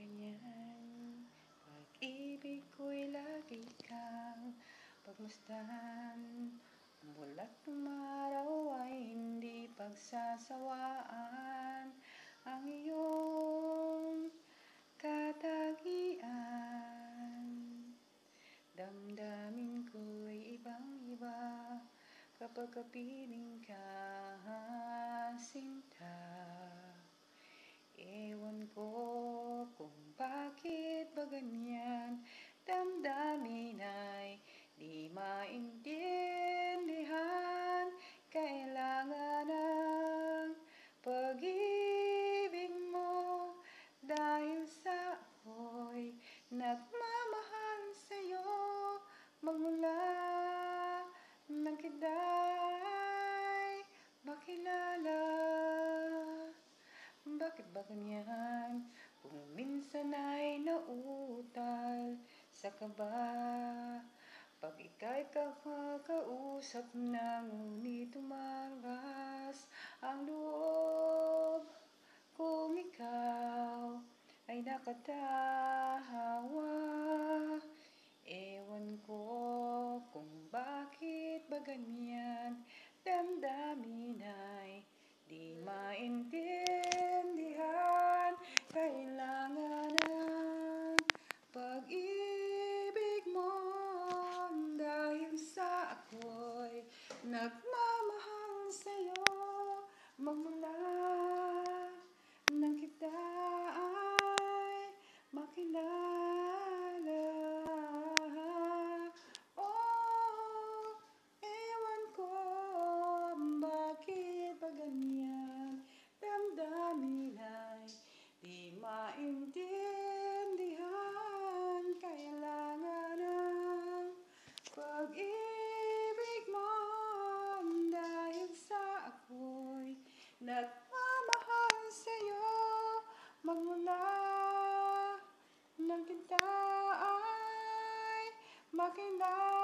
ganyan. Pag-ibig ko'y lagi kang pagmasdan, mula't umaraw ay hindi pagsasawaan ang iyong katagian. Damdamin ko'y ibang-iba kapag kapiling ka, sinta. Ewan ko kung bakit ba ganyan, damdamin ay di maintindihan. Kailangan ng pag-ibig mo dahil sa ako'y nagmamahal sa'yo. Magmula nang kita'y makilala. Bakit ba ganyan? Kung minsan ay nauutal sa kaba, pag ika'y kakakausap na, ngunit tumagas ang loob kung ikaw ay nakatawa. Ewan ko kung bakit ba ganyan, damdamin ay di maintindihan. Kailangan ng pag-ibig mo dahil sa ako'y nagmamahal sa'yo. Magmula nang kita ay makilala. Oh, ewan ko bakit ba ganyan, damdamin ay di maintindihan. Kailangan ng pag-ibig mo dahil sa ako'y nagmamahal sa'yo. Magmula nang kita ay makilala.